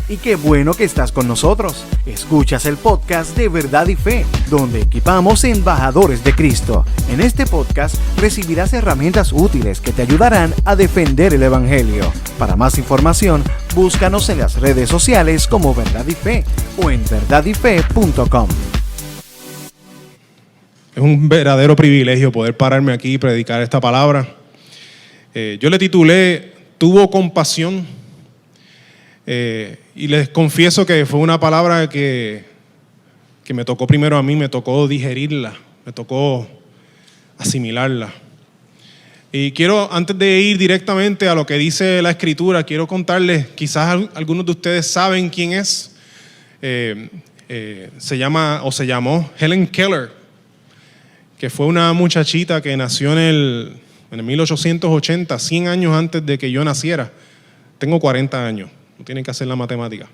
Y qué bueno que estás con nosotros. Escuchas el podcast de Verdad y Fe, donde equipamos embajadores de Cristo. En este podcast recibirás herramientas útiles que te ayudarán a defender el Evangelio. Para más información, búscanos en las redes sociales como Verdad y Fe o en verdadyfe.com. Es un verdadero privilegio poder pararme aquí y predicar esta palabra. Yo le titulé Tuvo compasión. Y les confieso que fue una palabra que me tocó primero a mí, me tocó digerirla, me tocó asimilarla. Y quiero, antes de ir directamente a lo que dice la Escritura, quiero contarles, quizás algunos de ustedes saben quién es. Se llamó Helen Keller, que fue una muchachita que nació en el 1880, 100 años antes de que yo naciera. Tengo 40 años, no tienen que hacer la matemática.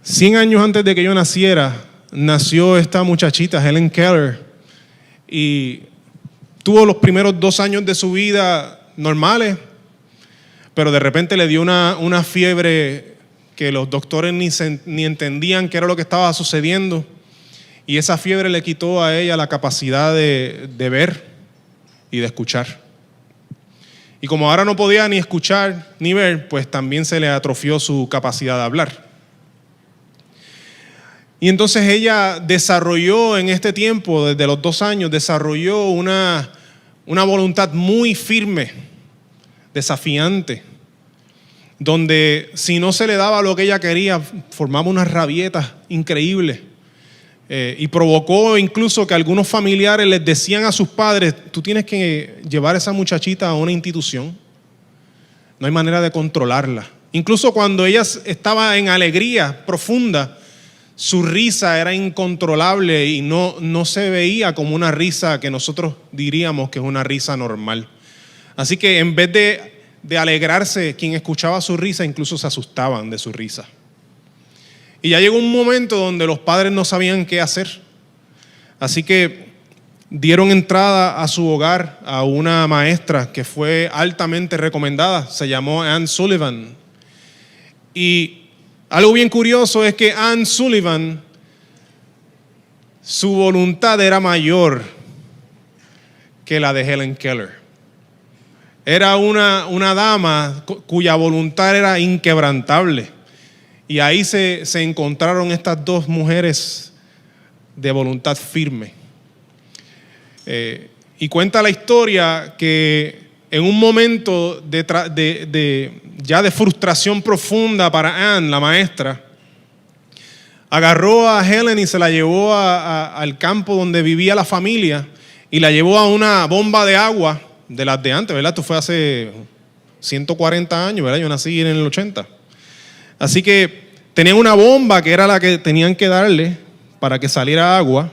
100 años antes de que yo naciera, nació esta muchachita, Helen Keller, y tuvo los primeros 2 años de su vida normales, pero de repente le dio una fiebre que los doctores ni entendían qué era lo que estaba sucediendo, y esa fiebre le quitó a ella la capacidad de ver y de escuchar. Y como ahora no podía ni escuchar ni ver, pues también se le atrofió su capacidad de hablar. Y entonces ella desarrolló en este tiempo, desde los 2 años, desarrolló una voluntad muy firme, desafiante, donde si no se le daba lo que ella quería, formaba unas rabietas increíbles. Y provocó incluso que algunos familiares les decían a sus padres: tú tienes que llevar a esa muchachita a una institución, no hay manera de controlarla. Incluso cuando ella estaba en alegría profunda, su risa era incontrolable y no se veía como una risa que nosotros diríamos que es una risa normal. Así que en vez de alegrarse, quien escuchaba su risa incluso se asustaban de su risa. Y ya llegó un momento donde los padres no sabían qué hacer. Así que dieron entrada a su hogar a una maestra que fue altamente recomendada. Se llamó Anne Sullivan. Y algo bien curioso es que Anne Sullivan, su voluntad era mayor que la de Helen Keller. Era una dama cuya voluntad era inquebrantable. Y ahí se encontraron estas 2 mujeres de voluntad firme. Y cuenta la historia que en un momento ya de frustración profunda para Anne, la maestra, agarró a Helen y se la llevó al campo donde vivía la familia y la llevó a una bomba de agua de las de antes, ¿verdad? Esto fue hace 140 años, ¿verdad? Yo nací en el 80. Así que tenían una bomba que era la que tenían que darle para que saliera agua.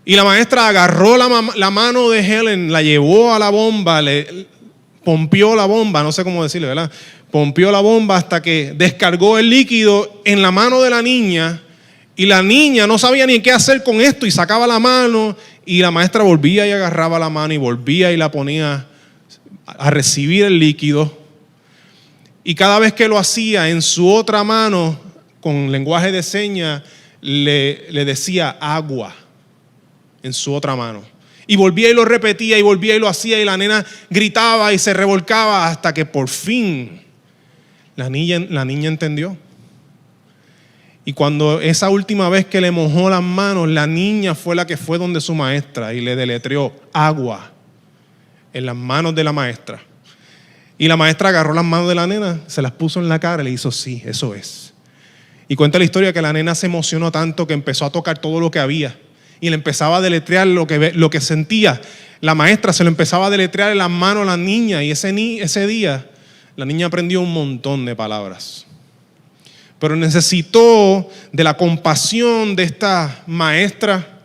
Y la maestra agarró la mano de Helen, la llevó a la bomba, le pompió la bomba, no sé cómo decirle, ¿verdad? Pompió la bomba hasta que descargó el líquido en la mano de la niña. Y la niña no sabía ni qué hacer con esto y sacaba la mano. Y la maestra volvía y agarraba la mano y volvía y la ponía a recibir el líquido. Y cada vez que lo hacía, en su otra mano, con lenguaje de señas, le decía agua en su otra mano. Y volvía y lo repetía y volvía y lo hacía y la nena gritaba y se revolcaba hasta que por fin la niña entendió. Y cuando esa última vez que le mojó las manos, la niña fue la que fue donde su maestra y le deletreó agua en las manos de la maestra. Y la maestra agarró las manos de la nena, se las puso en la cara y le hizo: sí, eso es. Y cuenta la historia que la nena se emocionó tanto que empezó a tocar todo lo que había y le empezaba a deletrear lo que sentía. La maestra se lo empezaba a deletrear en las manos a la niña y ese día la niña aprendió un montón de palabras. Pero necesitó de la compasión de esta maestra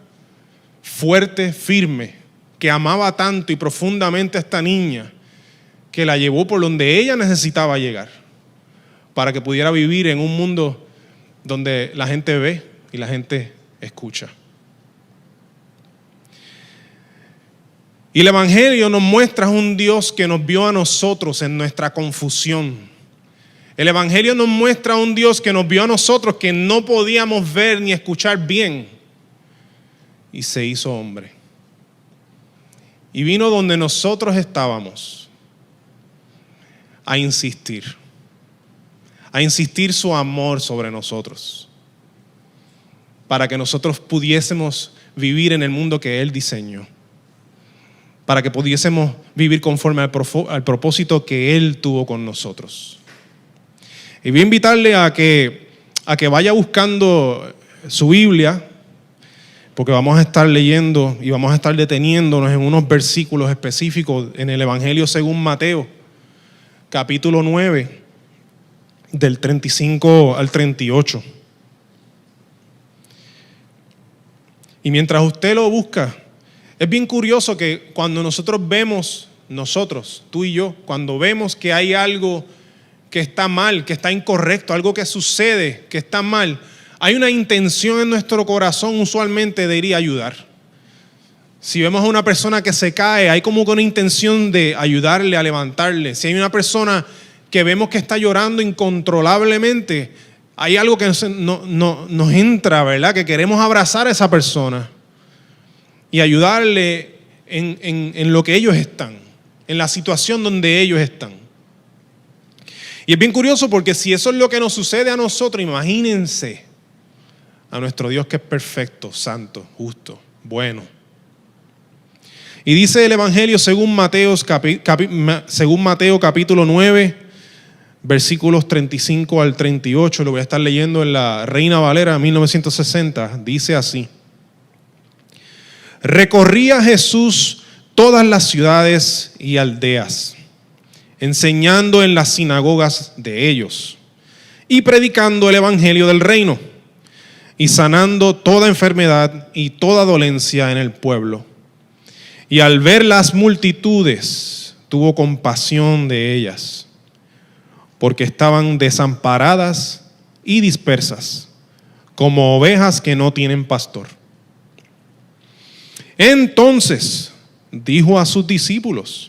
fuerte, firme, que amaba tanto y profundamente a esta niña, que la llevó por donde ella necesitaba llegar para que pudiera vivir en un mundo donde la gente ve y la gente escucha. Y el Evangelio nos muestra un Dios que nos vio a nosotros en nuestra confusión, El Evangelio nos muestra a un Dios que nos vio a nosotros que no podíamos ver ni escuchar bien y se hizo hombre. Y vino donde nosotros estábamos a insistir su amor sobre nosotros, para que nosotros pudiésemos vivir en el mundo que Él diseñó, para que pudiésemos vivir conforme al propósito que Él tuvo con nosotros. Y voy a invitarle a que vaya buscando su Biblia, porque vamos a estar leyendo y vamos a estar deteniéndonos en unos versículos específicos en el Evangelio según Mateo, capítulo 9, del 35 al 38. Y mientras usted lo busca, es bien curioso que cuando nosotros, tú y yo, cuando vemos que hay algo que está mal, que está incorrecto, algo que sucede, que está mal, hay una intención en nuestro corazón usualmente de ir a ayudar. Si vemos a una persona que se cae, hay como una intención de ayudarle a levantarle. Si hay una persona que vemos que está llorando incontrolablemente, hay algo que nos entra, ¿verdad? Que queremos abrazar a esa persona y ayudarle en lo que ellos están, en la situación donde ellos están. Y es bien curioso porque si eso es lo que nos sucede a nosotros, imagínense a nuestro Dios que es perfecto, santo, justo, bueno. Y dice el Evangelio según Mateo capítulo 9, versículos 35 al 38, lo voy a estar leyendo en la Reina Valera 1960, dice así: recorría Jesús todas las ciudades y aldeas, enseñando en las sinagogas de ellos y predicando el evangelio del reino y sanando toda enfermedad y toda dolencia en el pueblo. Y al ver las multitudes, tuvo compasión de ellas, porque estaban desamparadas y dispersas, como ovejas que no tienen pastor. Entonces dijo a sus discípulos: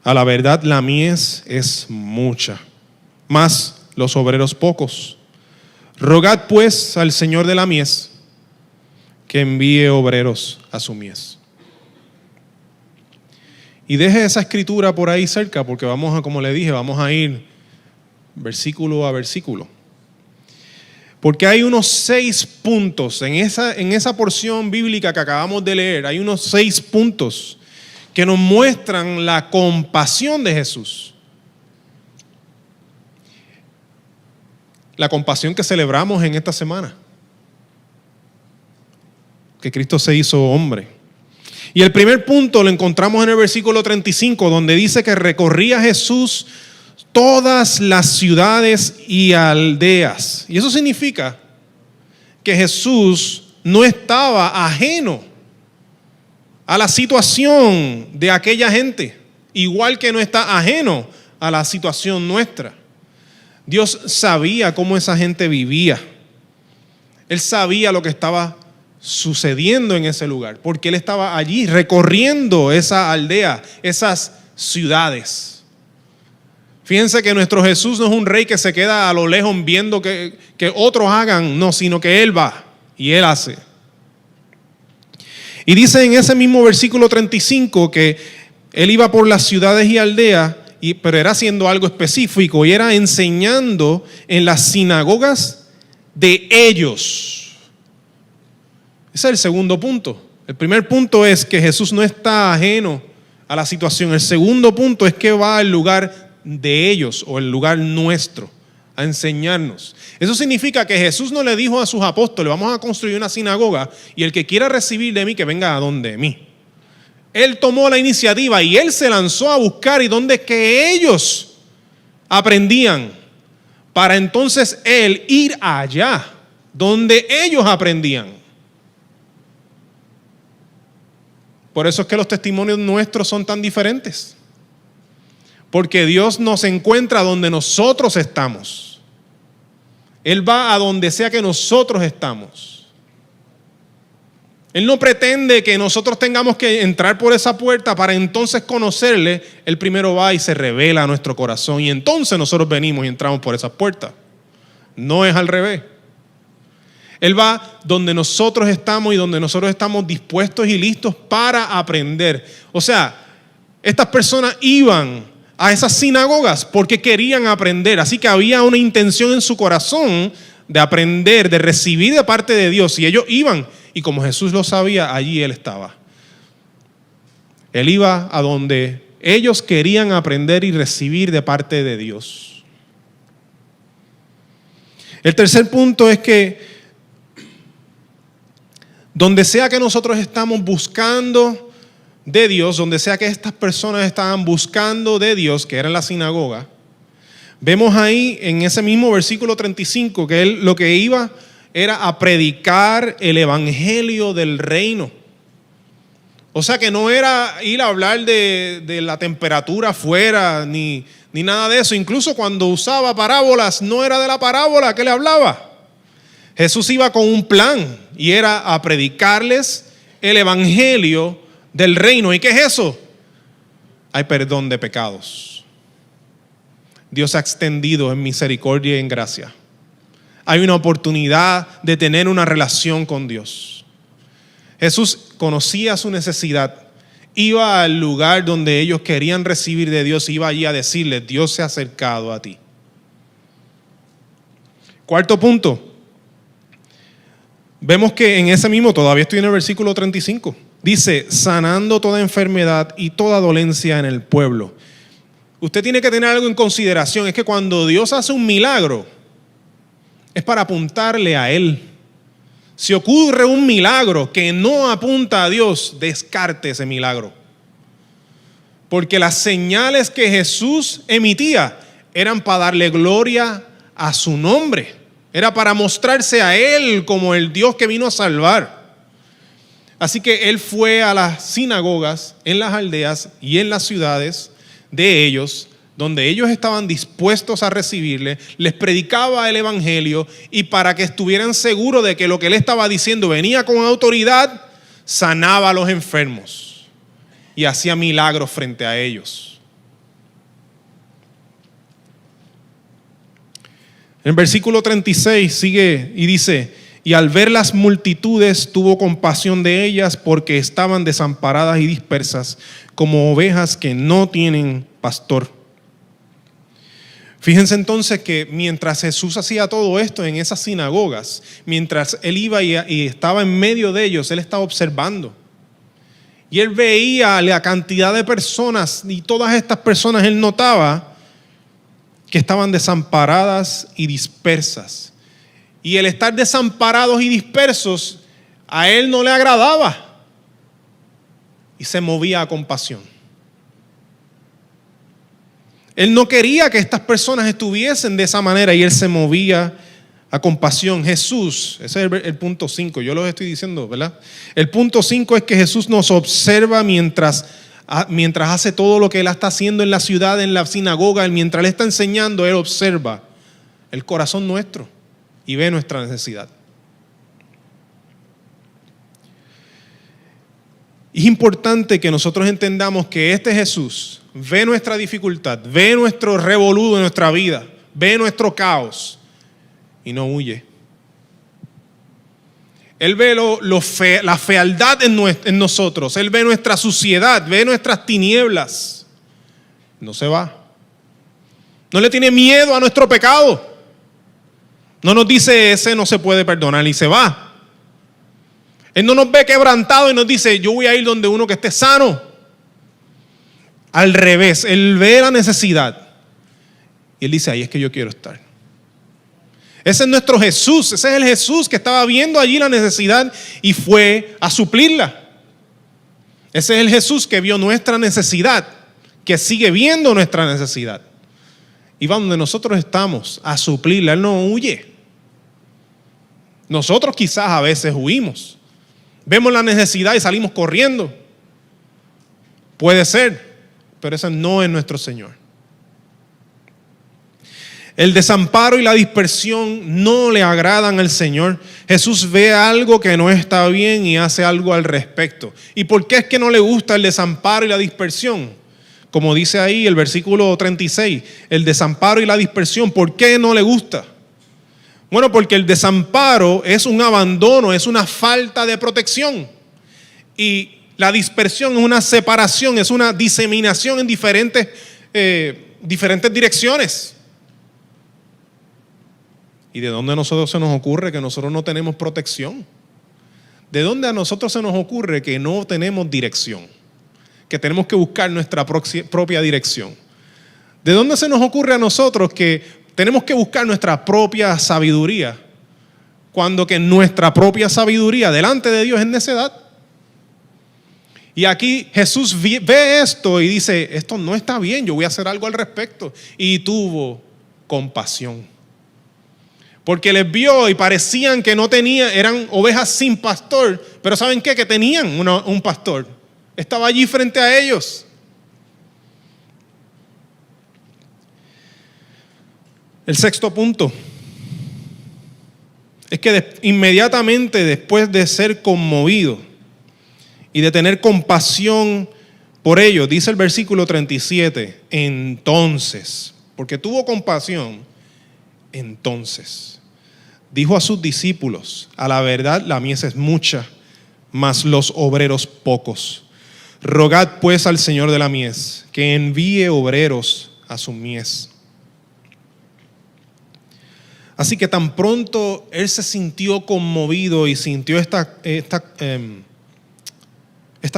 a la verdad la mies es mucha, mas los obreros pocos. Rogad pues al Señor de la mies que envíe obreros a su mies. Y deje esa escritura por ahí cerca, porque como le dije, vamos a ir versículo a versículo. Porque hay unos 6 puntos en esa porción bíblica que acabamos de leer, hay unos 6 puntos que nos muestran la compasión de Jesús. La compasión que celebramos en esta semana, que Cristo se hizo hombre. Y el primer punto lo encontramos en el versículo 35, donde dice que recorría Jesús todas las ciudades y aldeas. Y eso significa que Jesús no estaba ajeno a la situación de aquella gente, igual que no está ajeno a la situación nuestra. Dios sabía cómo esa gente vivía. Él sabía lo que estaba sucediendo en ese lugar, porque Él estaba allí recorriendo esa aldea, esas ciudades. Fíjense que nuestro Jesús no es un rey que se queda a lo lejos viendo que otros hagan, no, sino que Él va y Él hace. Y dice en ese mismo versículo 35 que Él iba por las ciudades y aldeas, pero era haciendo algo específico y era enseñando en las sinagogas de ellos. Ese es el segundo punto. El primer punto es que Jesús no está ajeno a la situación. El segundo punto es que va al lugar de ellos o el lugar nuestro a enseñarnos. Eso significa que Jesús no le dijo a sus apóstoles: vamos a construir una sinagoga y el que quiera recibir de mí que venga a donde mí. Él tomó la iniciativa y Él se lanzó a buscar y donde es que ellos aprendían, para entonces Él ir allá donde ellos aprendían. Por eso es que los testimonios nuestros son tan diferentes, porque Dios nos encuentra donde nosotros estamos. Él va a donde sea que nosotros estamos. Él no pretende que nosotros tengamos que entrar por esa puerta para entonces conocerle. Él primero va y se revela a nuestro corazón y entonces nosotros venimos y entramos por esas puertas. No es al revés. Él va donde nosotros estamos y donde nosotros estamos dispuestos y listos para aprender. O sea, estas personas iban a esas sinagogas porque querían aprender. Así que había una intención en su corazón de aprender, de recibir de parte de Dios. Y ellos iban, y como Jesús lo sabía, allí Él estaba. Él iba a donde ellos querían aprender y recibir de parte de Dios. El tercer punto es que donde sea que nosotros estamos buscando de Dios, donde sea que estas personas estaban buscando de Dios, que era en la sinagoga, vemos ahí en ese mismo versículo 35 que él lo que iba era a predicar el evangelio del reino. O sea que no era ir a hablar de la temperatura afuera ni nada de eso. Incluso cuando usaba parábolas, no era de la parábola que le hablaba. Jesús iba con un plan y era a predicarles el evangelio del reino. ¿Y qué es eso? Hay perdón de pecados. Dios ha extendido en misericordia y en gracia. Hay una oportunidad de tener una relación con Dios. Jesús conocía su necesidad. Iba al lugar donde ellos querían recibir de Dios. Iba allí a decirles, Dios se ha acercado a ti. Cuarto punto. Vemos que en ese mismo, todavía estoy en el versículo 35. Dice, sanando toda enfermedad y toda dolencia en el pueblo. Usted tiene que tener algo en consideración. Es que cuando Dios hace un milagro, es para apuntarle a Él. Si ocurre un milagro que no apunta a Dios, descarte ese milagro. Porque las señales que Jesús emitía eran para darle gloria a su nombre. Era para mostrarse a Él como el Dios que vino a salvar. Así que Él fue a las sinagogas, en las aldeas y en las ciudades de ellos, donde ellos estaban dispuestos a recibirle, les predicaba el evangelio y para que estuvieran seguros de que lo que Él estaba diciendo venía con autoridad, sanaba a los enfermos y hacía milagros frente a ellos. En el versículo 36 sigue y dice, y al ver las multitudes tuvo compasión de ellas porque estaban desamparadas y dispersas como ovejas que no tienen pastor. Fíjense entonces que mientras Jesús hacía todo esto en esas sinagogas, mientras Él iba y estaba en medio de ellos, Él estaba observando. Y Él veía la cantidad de personas y todas estas personas Él notaba que estaban desamparadas y dispersas. Y el estar desamparados y dispersos a Él no le agradaba. Y se movía a compasión. Él no quería que estas personas estuviesen de esa manera y Él se movía a compasión. Jesús, ese es el punto 5, yo lo estoy diciendo, ¿verdad? El punto 5 es que Jesús nos observa mientras hace todo lo que Él está haciendo en la ciudad, en la sinagoga, mientras Él está enseñando, Él observa el corazón nuestro y ve nuestra necesidad. Es importante que nosotros entendamos que este Jesús ve nuestra dificultad, ve nuestro revolú de nuestra vida, ve nuestro caos y no huye. Él ve la fealdad en nosotros, Él ve nuestra suciedad, ve nuestras tinieblas. No se va. No le tiene miedo a nuestro pecado. No nos dice ese no se puede perdonar y se va. Él no nos ve quebrantado y nos dice yo voy a ir donde uno que esté sano. Al revés, Él ve la necesidad y Él dice ahí es que yo quiero estar. Ese es nuestro Jesús, ese es el Jesús que estaba viendo allí la necesidad y fue a suplirla. Ese es el Jesús que vio nuestra necesidad, que sigue viendo nuestra necesidad. Y va donde nosotros estamos a suplirla, Él no huye. Nosotros quizás a veces huimos. Vemos la necesidad y salimos corriendo. Puede ser, pero ese no es nuestro Señor. El desamparo y la dispersión no le agradan al Señor. Jesús ve algo que no está bien y hace algo al respecto. ¿Y por qué es que no le gusta el desamparo y la dispersión? Como dice ahí el versículo 36, el desamparo y la dispersión, ¿por qué no le gusta? Bueno, porque el desamparo es un abandono, es una falta de protección. Y la dispersión es una separación, es una diseminación en diferentes direcciones. ¿Y de dónde a nosotros se nos ocurre que nosotros no tenemos protección? ¿De dónde a nosotros se nos ocurre que no tenemos dirección? Que tenemos que buscar nuestra propia dirección. ¿De dónde se nos ocurre a nosotros que tenemos que buscar nuestra propia sabiduría, cuando que nuestra propia sabiduría delante de Dios es necedad? Y aquí Jesús ve esto y dice, esto no está bien, yo voy a hacer algo al respecto. Y tuvo compasión. Porque les vio y parecían que no tenían, eran ovejas sin pastor, pero ¿saben qué? Que tenían un pastor. Estaba allí frente a ellos. El sexto punto es que inmediatamente después de ser conmovido y de tener compasión por ellos, dice el versículo 37, entonces, porque tuvo compasión, entonces dijo a sus discípulos, a la verdad la mies es mucha, mas los obreros pocos. Rogad pues al Señor de la mies que envíe obreros a su mies. Así que tan pronto él se sintió conmovido y sintió esta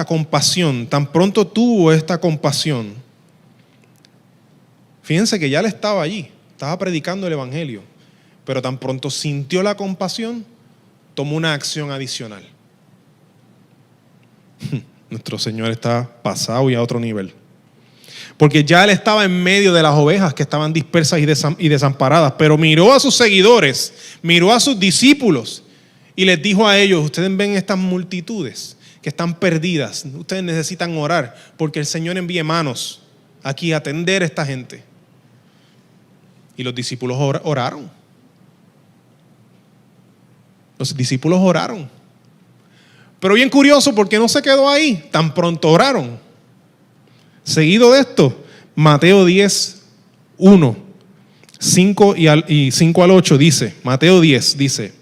compasión, tan pronto tuvo esta compasión. Fíjense que ya él estaba allí, estaba predicando el evangelio, pero tan pronto sintió la compasión, tomó una acción adicional. Nuestro Señor está pasado y a otro nivel. Porque ya él estaba en medio de las ovejas que estaban dispersas y desamparadas, pero miró a sus seguidores, miró a sus discípulos y les dijo a ellos, ustedes ven estas multitudes que están perdidas, ustedes necesitan orar porque el Señor envíe manos aquí a atender a esta gente. Y los discípulos oraron. Los discípulos oraron. Pero bien curioso, porque no se quedó ahí, tan pronto oraron. Seguido de esto, Mateo 10, 1, 5 al 8 dice, Mateo 10 dice,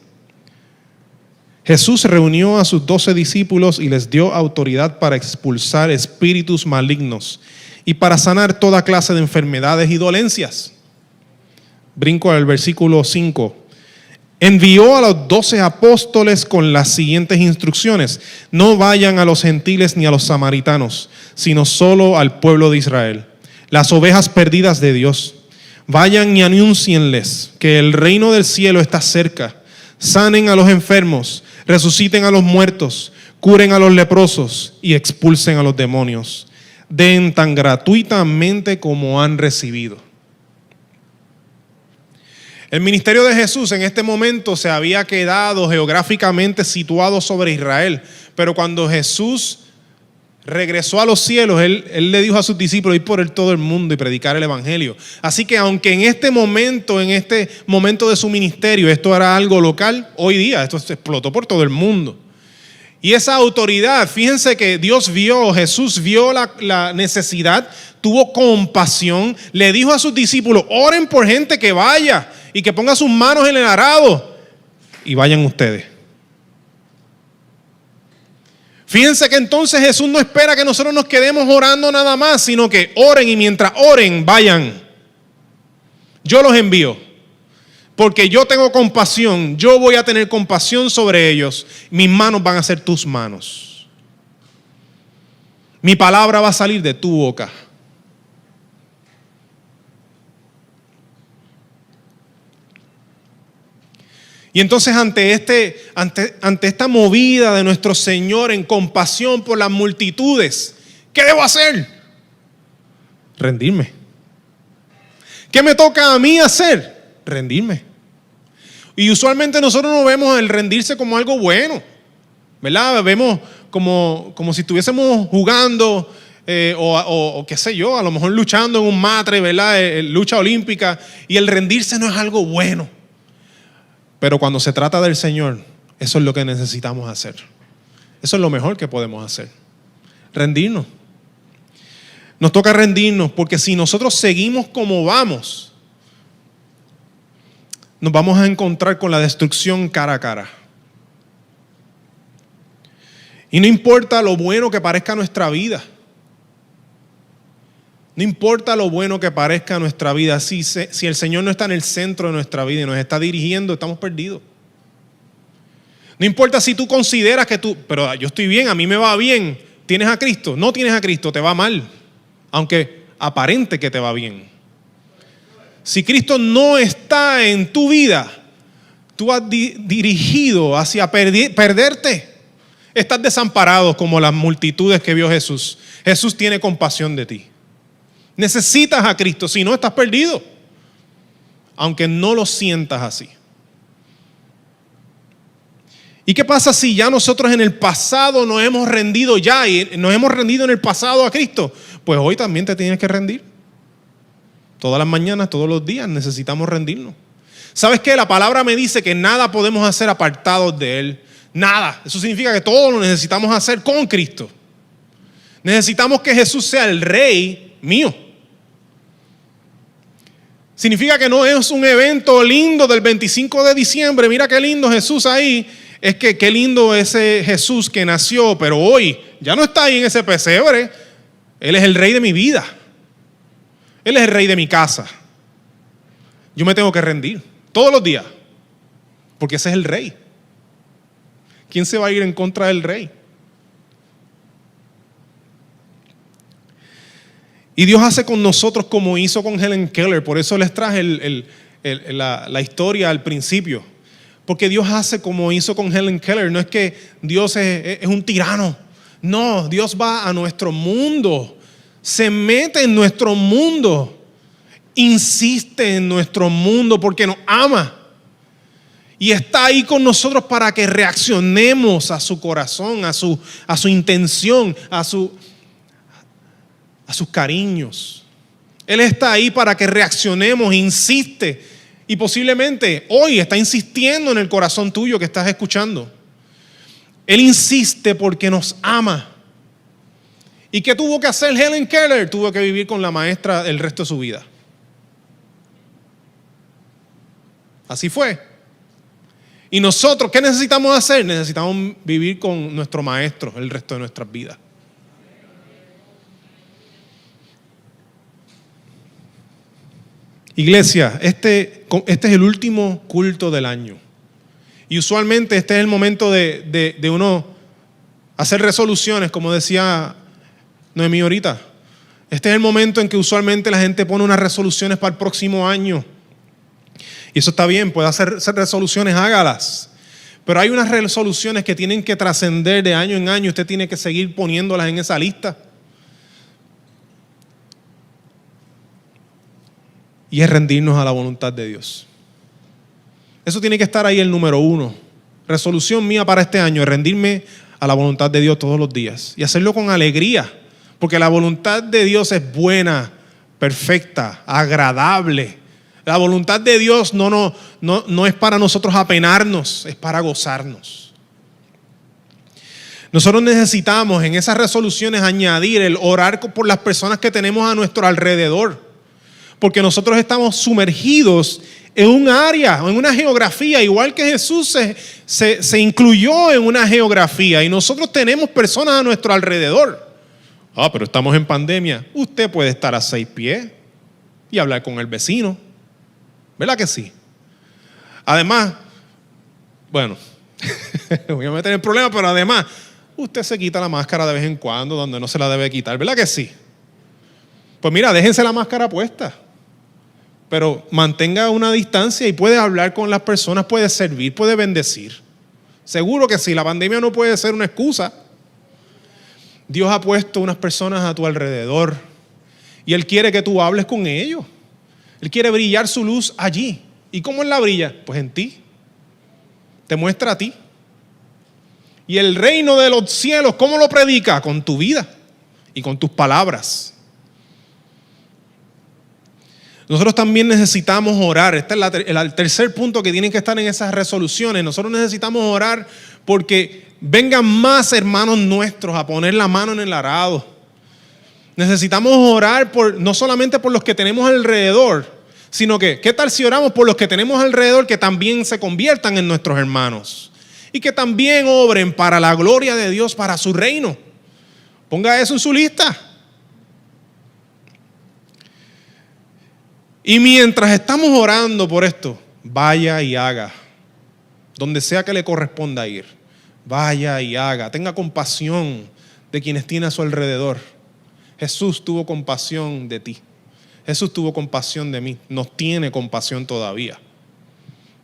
Jesús reunió a sus 12 discípulos y les dio autoridad para expulsar espíritus malignos y para sanar toda clase de enfermedades y dolencias. Brinco al versículo 5. Envió a los 12 apóstoles con las siguientes instrucciones: no vayan a los gentiles ni a los samaritanos, sino solo al pueblo de Israel, las ovejas perdidas de Dios. Vayan y anúncienles que el reino del cielo está cerca. Sanen a los enfermos, resuciten a los muertos, curen a los leprosos y expulsen a los demonios. Den tan gratuitamente como han recibido. El ministerio de Jesús en este momento se había quedado geográficamente situado sobre Israel, pero cuando Jesús regresó a los cielos, él le dijo a sus discípulos ir por todo el mundo y predicar el evangelio. Así que aunque en este momento de su ministerio, esto era algo local, hoy día esto se explotó por todo el mundo. Y esa autoridad, fíjense que Jesús vio la necesidad, tuvo compasión, le dijo a sus discípulos, oren por gente que vaya y que ponga sus manos en el arado y vayan ustedes. Fíjense que entonces Jesús no espera que nosotros nos quedemos orando nada más, sino que oren y mientras oren, vayan. Yo los envío, porque yo tengo compasión, yo voy a tener compasión sobre ellos, mis manos van a ser tus manos. Mi palabra va a salir de tu boca. Y entonces ante esta movida de nuestro Señor en compasión por las multitudes, ¿qué debo hacer? Rendirme. ¿Qué me toca a mí hacer? Rendirme. Y usualmente nosotros no vemos el rendirse como algo bueno, ¿verdad? Vemos como si estuviésemos jugando o qué sé yo, a lo mejor luchando en un matre, ¿verdad? Lucha olímpica, y el rendirse no es algo bueno. Pero cuando se trata del Señor, eso es lo que necesitamos hacer. Eso es lo mejor que podemos hacer. Rendirnos. Nos toca rendirnos, porque si nosotros seguimos como vamos, nos vamos a encontrar con la destrucción cara a cara. Y no importa lo bueno que parezca nuestra vida. No importa lo bueno que parezca nuestra vida. Si el Señor no está en el centro de nuestra vida y nos está dirigiendo, estamos perdidos. No importa si tú consideras que pero yo estoy bien, a mí me va bien. ¿Tienes a Cristo? No tienes a Cristo, te va mal. Aunque aparente que te va bien. Si Cristo no está en tu vida, tú has dirigido hacia perderte. Estás desamparado como las multitudes que vio Jesús. Jesús tiene compasión de ti. Necesitas a Cristo, si no estás perdido. Aunque no lo sientas así. ¿Y qué pasa si ya nosotros en el pasado nos hemos rendido ya y nos hemos rendido en el pasado a Cristo? Pues hoy también te tienes que rendir. Todas las mañanas, todos los días necesitamos rendirnos. ¿Sabes qué? La palabra me dice que nada podemos hacer apartados de Él. Nada. Eso significa que todo lo necesitamos hacer con Cristo. Necesitamos que Jesús sea el Rey mío. Significa que no es un evento lindo del 25 de diciembre. Mira qué lindo Jesús ahí. Es que qué lindo ese Jesús que nació, pero hoy ya no está ahí en ese pesebre. Él es el Rey de mi vida. Él es el Rey de mi casa. Yo me tengo que rendir todos los días, porque ese es el Rey. ¿Quién se va a ir en contra del Rey? Y Dios hace con nosotros como hizo con Helen Keller. Por eso les traje la historia al principio. Porque Dios hace como hizo con Helen Keller. No es que Dios es un tirano. No, Dios va a nuestro mundo. Se mete en nuestro mundo. Insiste en nuestro mundo porque nos ama. Y está ahí con nosotros para que reaccionemos a su corazón, a su intención, a sus cariños. Él está ahí para que reaccionemos, insiste. Y posiblemente hoy está insistiendo en el corazón tuyo que estás escuchando. Él insiste porque nos ama. ¿Y qué tuvo que hacer Helen Keller? Tuvo que vivir con la maestra el resto de su vida. Así fue. Y nosotros, ¿qué necesitamos hacer? Necesitamos vivir con nuestro maestro el resto de nuestras vidas. Iglesia, este es el último culto del año. Y usualmente este es el momento de uno hacer resoluciones, como decía Noemí ahorita. Este es el momento en que usualmente la gente pone unas resoluciones para el próximo año. Y eso está bien, puede hacer resoluciones, hágalas. Pero hay unas resoluciones que tienen que trascender de año en año. Usted tiene que seguir poniéndolas en esa lista. Y es rendirnos a la voluntad de Dios. Eso tiene que estar ahí el número 1. Resolución mía para este año es rendirme a la voluntad de Dios todos los días. Y hacerlo con alegría. Porque la voluntad de Dios es buena, perfecta, agradable. La voluntad de Dios no es para nosotros apenarnos, es para gozarnos. Nosotros necesitamos en esas resoluciones añadir el orar por las personas que tenemos a nuestro alrededor. Porque nosotros estamos sumergidos en un área, en una geografía, igual que Jesús se incluyó en una geografía y nosotros tenemos personas a nuestro alrededor. Pero estamos en pandemia. Usted puede estar a 6 pies y hablar con el vecino. ¿Verdad que sí? Además, bueno, voy a meter en problemas, pero además, usted se quita la máscara de vez en cuando donde no se la debe quitar. ¿Verdad que sí? Pues mira, déjense la máscara puesta. Pero mantenga una distancia y puede hablar con las personas, puede servir, puede bendecir. Seguro que sí, la pandemia no puede ser una excusa. Dios ha puesto unas personas a tu alrededor y Él quiere que tú hables con ellos. Él quiere brillar su luz allí. ¿Y cómo Él la brilla? Pues en ti. Te muestra a ti. Y el reino de los cielos, ¿cómo lo predica? Con tu vida. y con tus palabras. Nosotros también necesitamos orar. Este es el tercer punto que tienen que estar en esas resoluciones. Nosotros necesitamos orar porque vengan más hermanos nuestros a poner la mano en el arado. Necesitamos orar no solamente por los que tenemos alrededor, sino que, ¿qué tal si oramos por los que tenemos alrededor que también se conviertan en nuestros hermanos? Y que también obren para la gloria de Dios, para su reino. Ponga eso en su lista. Y mientras estamos orando por esto, vaya y haga. Donde sea que le corresponda ir. Vaya y haga. Tenga compasión de quienes tiene a su alrededor. Jesús tuvo compasión de ti. Jesús tuvo compasión de mí. Nos tiene compasión todavía.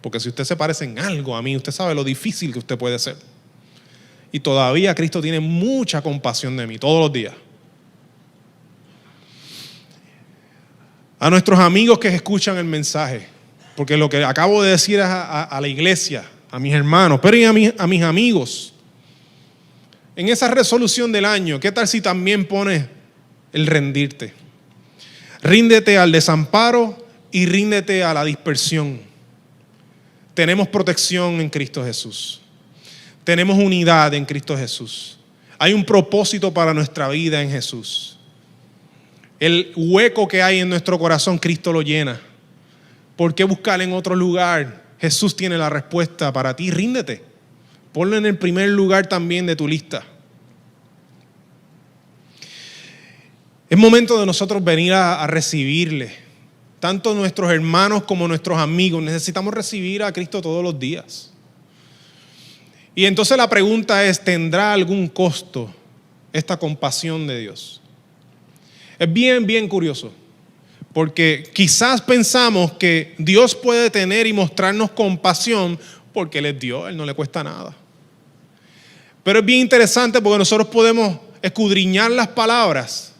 Porque si usted se parece en algo a mí, usted sabe lo difícil que usted puede ser. Y todavía Cristo tiene mucha compasión de mí todos los días. A nuestros amigos que escuchan el mensaje, porque lo que acabo de decir a la iglesia, a mis hermanos, pero y a mis amigos, en esa resolución del año, ¿qué tal si también pones el rendirte? Ríndete al desamparo y ríndete a la dispersión. Tenemos protección en Cristo Jesús. Tenemos unidad en Cristo Jesús. Hay un propósito para nuestra vida en Jesús. El hueco que hay en nuestro corazón, Cristo lo llena. ¿Por qué buscar en otro lugar? Jesús tiene la respuesta para ti. Ríndete. Ponlo en el primer lugar también de tu lista. Es momento de nosotros venir a recibirle. Tanto nuestros hermanos como nuestros amigos. Necesitamos recibir a Cristo todos los días. Y entonces la pregunta es, ¿tendrá algún costo esta compasión de Dios? Es bien curioso, porque quizás pensamos que Dios puede tener y mostrarnos compasión porque Él es Dios, Él no le cuesta nada. Pero es bien interesante porque nosotros podemos escudriñar las palabras,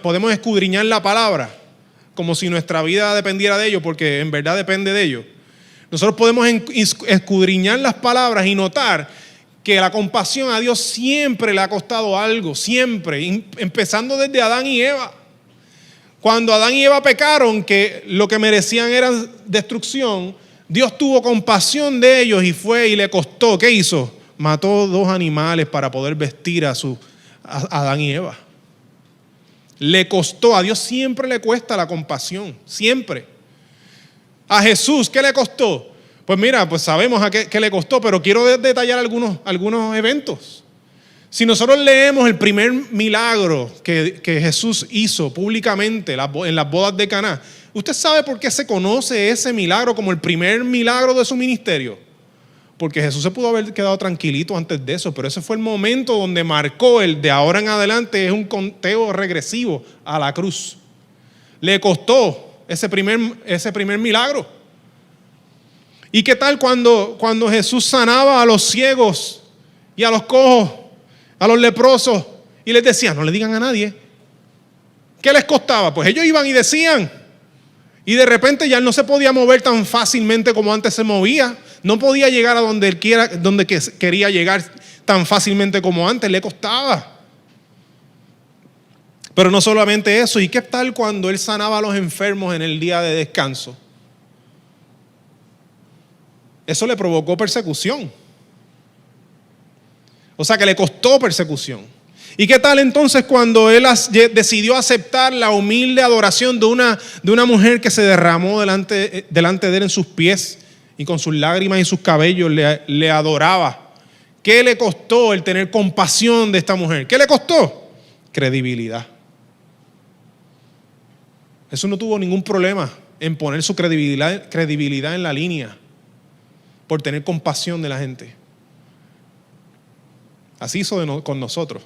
podemos escudriñar la palabra como si nuestra vida dependiera de ello, porque en verdad depende de ello. Nosotros podemos escudriñar las palabras y notar que la compasión a Dios siempre le ha costado algo, siempre, empezando desde Adán y Eva. Cuando Adán y Eva pecaron, que lo que merecían era destrucción, Dios tuvo compasión de ellos y fue y le costó. ¿Qué hizo? Mató 2 animales para poder vestir a Adán y Eva. Le costó, a Dios siempre le cuesta la compasión, siempre. A Jesús, ¿qué le costó? Pues mira, pues sabemos a qué le costó, pero quiero detallar algunos eventos. Si nosotros leemos el primer milagro que Jesús hizo públicamente en las bodas de Caná, ¿usted sabe por qué se conoce ese milagro como el primer milagro de su ministerio? Porque Jesús se pudo haber quedado tranquilito antes de eso, pero ese fue el momento donde marcó el de ahora en adelante, es un conteo regresivo a la cruz. Le costó ese primer milagro. ¿Y qué tal cuando Jesús sanaba a los ciegos y a los cojos, a los leprosos, y les decía, no le digan a nadie? ¿Qué les costaba? Pues ellos iban y decían. Y de repente ya no se podía mover tan fácilmente como antes se movía. No podía llegar a donde quería llegar tan fácilmente como antes. Le costaba. Pero no solamente eso. ¿Y qué tal cuando Él sanaba a los enfermos en el día de descanso? Eso le provocó persecución. O sea que le costó persecución. ¿Y qué tal entonces cuando Él decidió aceptar la humilde adoración de una mujer que se derramó delante de Él en sus pies y con sus lágrimas y sus cabellos le adoraba? ¿Qué le costó el tener compasión de esta mujer? ¿Qué le costó? Credibilidad. Jesús no tuvo ningún problema en poner su credibilidad en la línea por tener compasión de la gente. Así hizo con nosotros.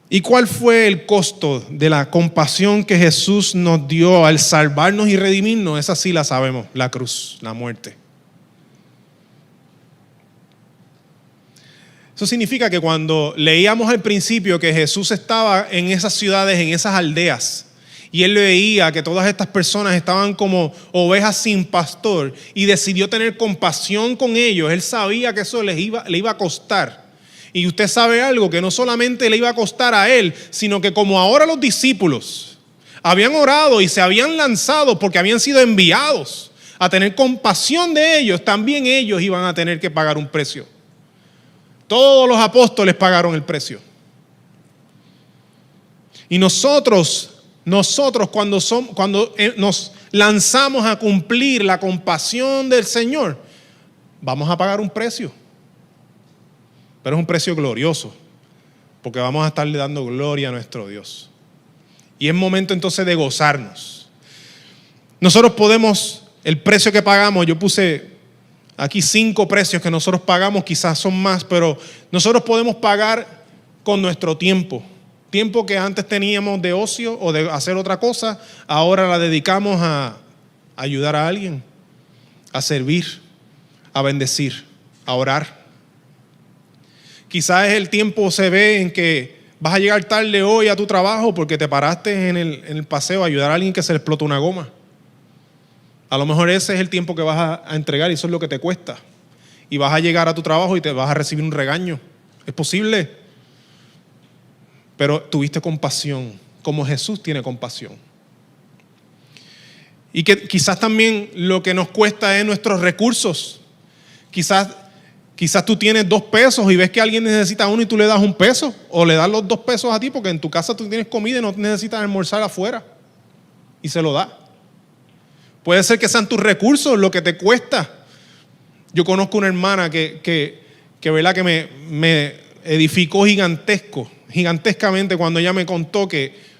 ¿Y cuál fue el costo de la compasión que Jesús nos dio al salvarnos y redimirnos? Esa sí la sabemos, la cruz, la muerte. Eso significa que cuando leíamos al principio que Jesús estaba en esas ciudades, en esas aldeas, y Él veía que todas estas personas estaban como ovejas sin pastor y decidió tener compasión con ellos, Él sabía que eso le iba a costar. Y usted sabe algo, que no solamente le iba a costar a él, sino que como ahora los discípulos habían orado y se habían lanzado porque habían sido enviados a tener compasión de ellos, también ellos iban a tener que pagar un precio. Todos los apóstoles pagaron el precio. Y nosotros cuando nos lanzamos a cumplir la compasión del Señor, vamos a pagar un precio. Pero es un precio glorioso, porque vamos a estarle dando gloria a nuestro Dios. Y es momento entonces de gozarnos. Nosotros podemos, el precio que pagamos, yo puse aquí 5 precios que nosotros pagamos, quizás son más, pero nosotros podemos pagar con nuestro tiempo. Tiempo que antes teníamos de ocio o de hacer otra cosa, ahora la dedicamos a ayudar a alguien, a servir, a bendecir, a orar. Quizás el tiempo se ve en que vas a llegar tarde hoy a tu trabajo porque te paraste en el paseo a ayudar a alguien que se le explotó una goma. A lo mejor ese es el tiempo que vas a entregar y eso es lo que te cuesta. Y vas a llegar a tu trabajo y te vas a recibir un regaño. Es posible. Pero tuviste compasión, como Jesús tiene compasión. Y que quizás también lo que nos cuesta es nuestros recursos. Quizás tú tienes 2 pesos y ves que alguien necesita 1 y tú le das 1 peso. O le das los 2 pesos a ti porque en tu casa tú tienes comida y no necesitas almorzar afuera. Y se lo da. Puede ser que sean tus recursos lo que te cuesta. Yo conozco una hermana que ¿verdad? Que me edificó gigantescamente cuando ella me contó que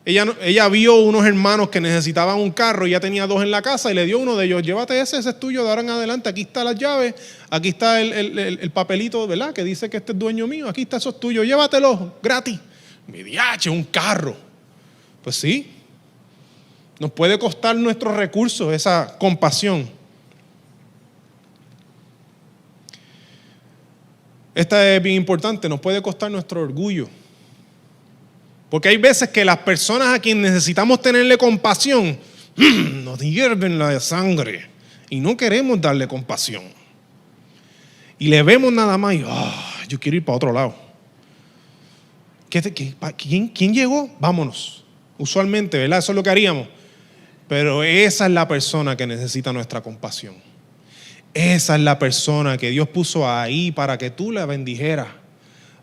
ella vio unos hermanos que necesitaban un carro y ya tenía 2 en la casa y le dio uno de ellos. Llévate ese es tuyo de ahora en adelante. Aquí están las llaves, aquí está el papelito, ¿verdad? Que dice que este es dueño mío. Aquí está, eso es tuyo. Llévatelo gratis. Mi diache, un carro. Pues sí. Nos puede costar nuestros recursos esa compasión. Esta es bien importante, nos puede costar nuestro orgullo. Porque hay veces que las personas a quienes necesitamos tenerle compasión nos hierven la sangre y no queremos darle compasión. Y le vemos nada más y yo quiero ir para otro lado. ¿Quién llegó? Vámonos. Usualmente, ¿verdad? Eso es lo que haríamos. Pero esa es la persona que necesita nuestra compasión. Esa es la persona que Dios puso ahí para que tú la bendijeras,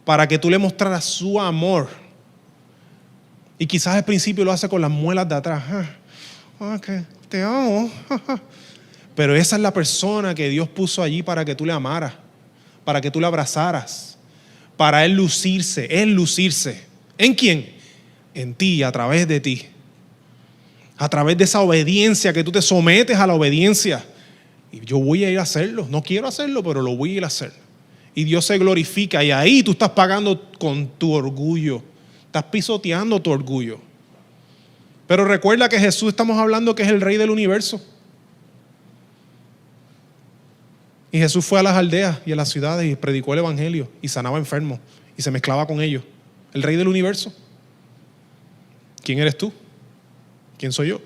para que tú le mostraras su amor. Y quizás al principio lo hace con las muelas de atrás. Que te amo. Pero esa es la persona que Dios puso allí para que tú le amaras, para que tú le abrazaras, para Él lucirse. ¿En quién? En ti, a través de ti. A través de esa obediencia que tú te sometes a la obediencia. Y yo voy a ir a hacerlo. No quiero hacerlo, pero lo voy a ir a hacer. Y Dios se glorifica. Y ahí tú estás pagando con tu orgullo. Estás pisoteando tu orgullo. Pero recuerda que Jesús, estamos hablando que es el Rey del universo. Y Jesús fue a las aldeas y a las ciudades y predicó el evangelio. Y sanaba enfermos. Y se mezclaba con ellos. El Rey del universo. ¿Quién eres tú? ¿Quién soy yo?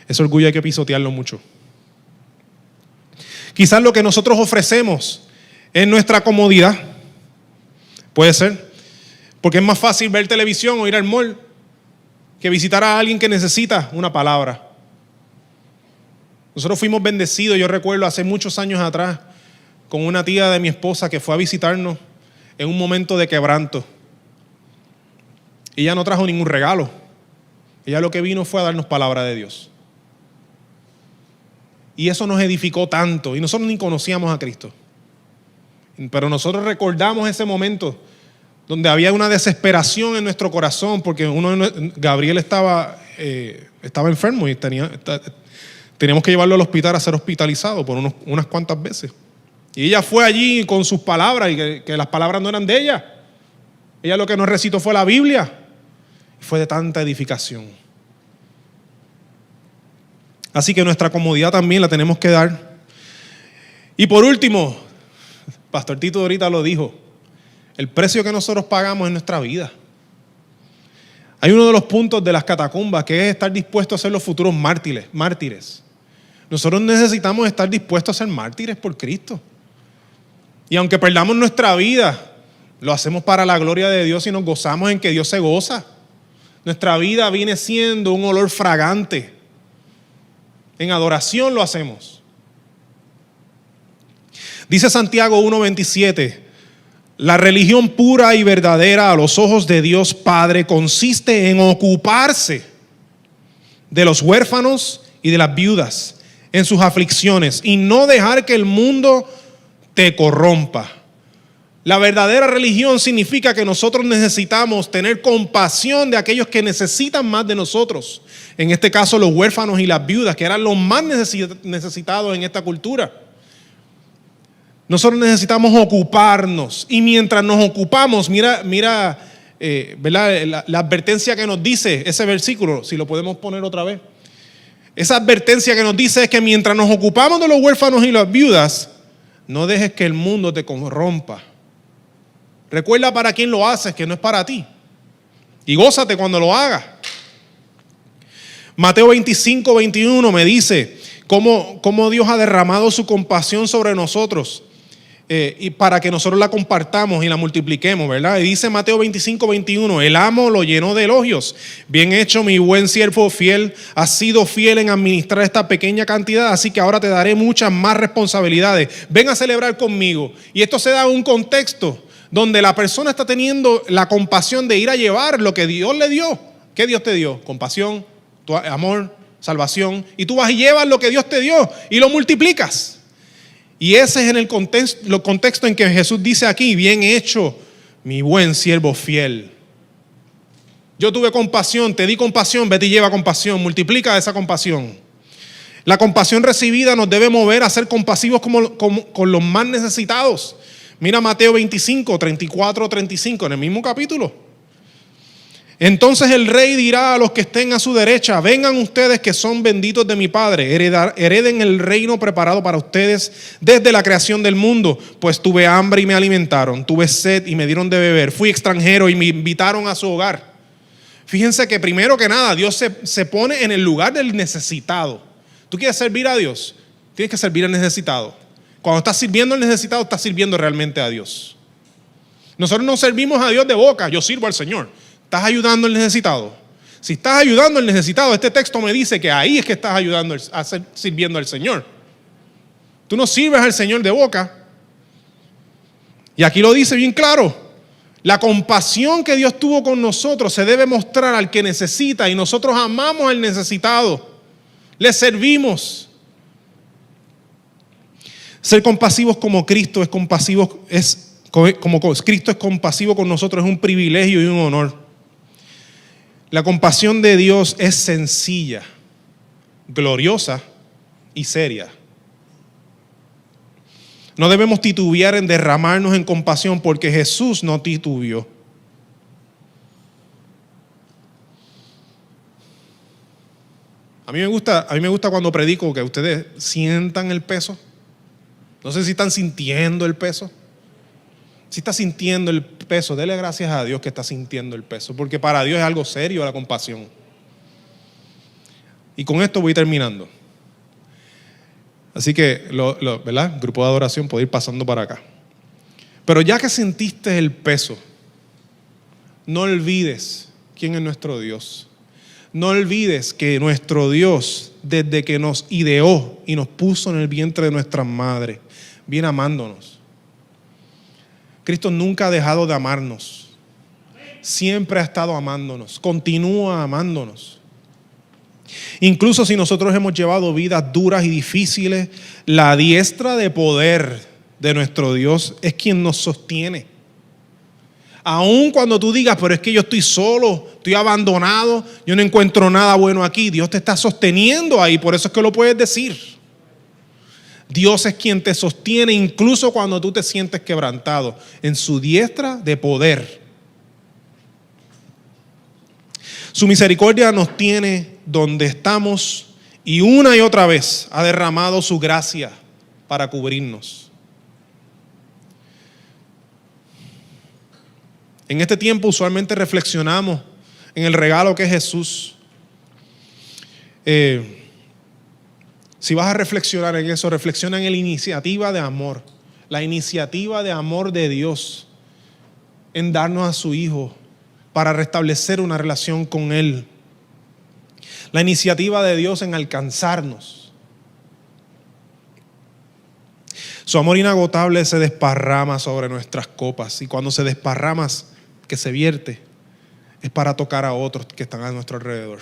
Ese orgullo hay que pisotearlo mucho. Quizás lo que nosotros ofrecemos es nuestra comodidad. Puede ser. Porque es más fácil ver televisión o ir al mall que visitar a alguien que necesita una palabra. Nosotros fuimos bendecidos, yo recuerdo hace muchos años atrás, con una tía de mi esposa que fue a visitarnos en un momento de quebranto. Ella no trajo ningún regalo. Ella lo que vino fue a darnos palabra de Dios. Y eso nos edificó tanto. Y nosotros ni conocíamos a Cristo. Pero nosotros recordamos ese momento donde había una desesperación en nuestro corazón porque Gabriel estaba enfermo y teníamos que llevarlo al hospital a ser hospitalizado por unas cuantas veces. Y ella fue allí con sus palabras y que las palabras no eran de ella. Ella lo que nos recitó fue la Biblia. Fue de tanta edificación. Así que nuestra comodidad también la tenemos que dar. Y por último, Pastor Tito ahorita lo dijo, el precio que nosotros pagamos en nuestra vida. Hay uno de los puntos de las catacumbas que es estar dispuesto a ser los futuros mártires. Nosotros necesitamos estar dispuestos a ser mártires por Cristo. Y aunque perdamos nuestra vida, lo hacemos para la gloria de Dios y nos gozamos en que Dios se goza. Nuestra vida viene siendo un olor fragante. En adoración lo hacemos. Dice Santiago 1:27, la religión pura y verdadera a los ojos de Dios Padre consiste en ocuparse de los huérfanos y de las viudas en sus aflicciones y no dejar que el mundo te corrompa. La verdadera religión significa que nosotros necesitamos tener compasión de aquellos que necesitan más de nosotros. En este caso, los huérfanos y las viudas, que eran los más necesitados en esta cultura. Nosotros necesitamos ocuparnos. Y mientras nos ocupamos, mira, ¿verdad? La advertencia que nos dice ese versículo, si lo podemos poner otra vez. Esa advertencia que nos dice es que mientras nos ocupamos de los huérfanos y las viudas, no dejes que el mundo te corrompa. Recuerda para quién lo haces, que no es para ti. Y gózate cuando lo hagas. Mateo 25:21 me dice cómo Dios ha derramado su compasión sobre nosotros y para que nosotros la compartamos y la multipliquemos, ¿verdad? Y dice Mateo 25:21, el amo lo llenó de elogios. Bien hecho, mi buen siervo fiel, has sido fiel en administrar esta pequeña cantidad, así que ahora te daré muchas más responsabilidades. Ven a celebrar conmigo. Y esto se da en un contexto donde la persona está teniendo la compasión de ir a llevar lo que Dios le dio. ¿Qué Dios te dio? Compasión, tu amor, salvación. Y tú vas y llevas lo que Dios te dio y lo multiplicas. Y ese es en el contexto en que Jesús dice aquí, bien hecho, mi buen siervo fiel. Yo tuve compasión, te di compasión, vete y lleva compasión, multiplica esa compasión. La compasión recibida nos debe mover a ser compasivos con los más necesitados. Mira Mateo 25, 34, 35, en el mismo capítulo. Entonces el rey dirá a los que estén a su derecha, vengan ustedes que son benditos de mi Padre, hereden el reino preparado para ustedes desde la creación del mundo, pues tuve hambre y me alimentaron, tuve sed y me dieron de beber, fui extranjero y me invitaron a su hogar. Fíjense que primero que nada Dios se pone en el lugar del necesitado. ¿Tú quieres servir a Dios? Tienes que servir al necesitado. Cuando estás sirviendo al necesitado, estás sirviendo realmente a Dios. Nosotros no servimos a Dios de boca, yo sirvo al Señor. ¿Estás ayudando al necesitado? Si estás ayudando al necesitado, este texto me dice que ahí es que estás ayudando, sirviendo al Señor. Tú no sirves al Señor de boca. Y aquí lo dice bien claro. La compasión que Dios tuvo con nosotros se debe mostrar al que necesita y nosotros amamos al necesitado. Le servimos. Ser compasivos como Cristo es compasivo, como Cristo es compasivo con nosotros, es un privilegio y un honor. La compasión de Dios es sencilla, gloriosa y seria. No debemos titubear en derramarnos en compasión porque Jesús no titubeó. A mí me gusta cuando predico que ustedes sientan el peso. No sé si están sintiendo el peso. Si está sintiendo el peso, dele gracias a Dios que está sintiendo el peso, porque para Dios es algo serio la compasión. Y con esto voy terminando. Así que, ¿verdad? Grupo de adoración puede ir pasando para acá. Pero ya que sentiste el peso, no olvides quién es nuestro Dios. No olvides que nuestro Dios, desde que nos ideó y nos puso en el vientre de nuestra madre, viene amándonos. Cristo nunca ha dejado de amarnos. Siempre ha estado amándonos. Continúa amándonos. Incluso si nosotros hemos llevado vidas duras y difíciles, la diestra de poder de nuestro Dios es quien nos sostiene. Aun cuando tú digas, pero es que yo estoy solo, estoy abandonado, yo no encuentro nada bueno aquí, Dios te está sosteniendo ahí, por eso es que lo puedes decir. Dios es quien te sostiene incluso cuando tú te sientes quebrantado, en su diestra de poder. Su misericordia nos tiene donde estamos y una y otra vez ha derramado su gracia para cubrirnos. En este tiempo usualmente reflexionamos en el regalo que es Jesús. Si vas a reflexionar en eso, reflexiona en la iniciativa de amor, la iniciativa de amor de Dios en darnos a su Hijo para restablecer una relación con Él. La iniciativa de Dios en alcanzarnos. Su amor inagotable se desparrama sobre nuestras copas, y cuando se desparrama, que se vierte, es para tocar a otros que están a nuestro alrededor.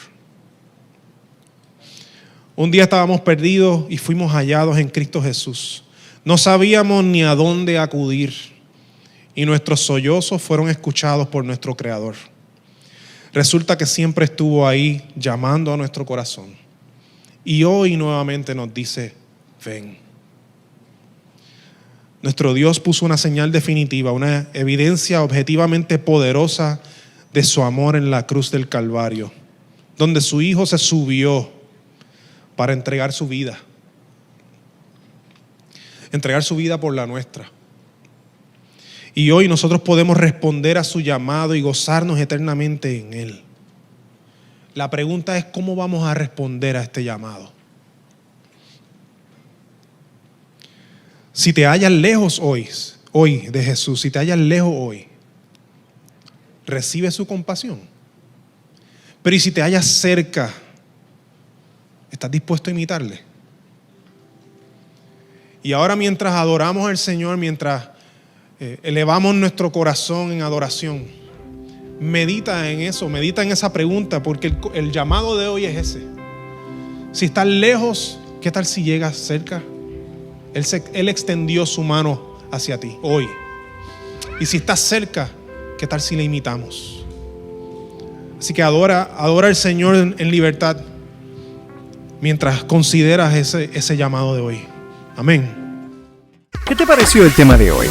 Un día estábamos perdidos y fuimos hallados en Cristo Jesús. No sabíamos ni a dónde acudir, y nuestros sollozos fueron escuchados por nuestro Creador. Resulta que siempre estuvo ahí llamando a nuestro corazón, y hoy nuevamente nos dice: ven. Nuestro Dios puso una señal definitiva, una evidencia objetivamente poderosa de su amor en la cruz del Calvario, donde su Hijo se subió para entregar su vida por la nuestra. Y hoy nosotros podemos responder a su llamado y gozarnos eternamente en Él. La pregunta es: ¿cómo vamos a responder a este llamado? Si te hallas lejos hoy de Jesús, si te hallas lejos hoy, recibe su compasión. Pero ¿y si te hallas cerca? ¿Estás dispuesto a imitarle? Y ahora, mientras adoramos al Señor, mientras elevamos nuestro corazón en adoración, medita en eso, medita en esa pregunta, porque el llamado de hoy es ese. Si estás lejos, ¿qué tal si llegas cerca? Él extendió su mano hacia ti hoy. Y si estás cerca, ¿qué tal si le imitamos? Así que adora al Señor en libertad mientras consideras ese llamado de hoy. Amén. ¿Qué te pareció el tema de hoy?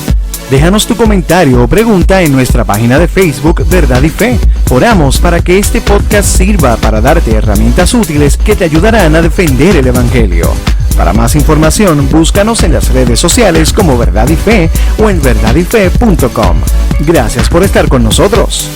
Déjanos tu comentario o pregunta en nuestra página de Facebook Verdad y Fe. Oramos para que este podcast sirva para darte herramientas útiles que te ayudarán a defender el Evangelio. Para más información, búscanos en las redes sociales como Verdad y Fe o en verdadyfe.com. Gracias por estar con nosotros.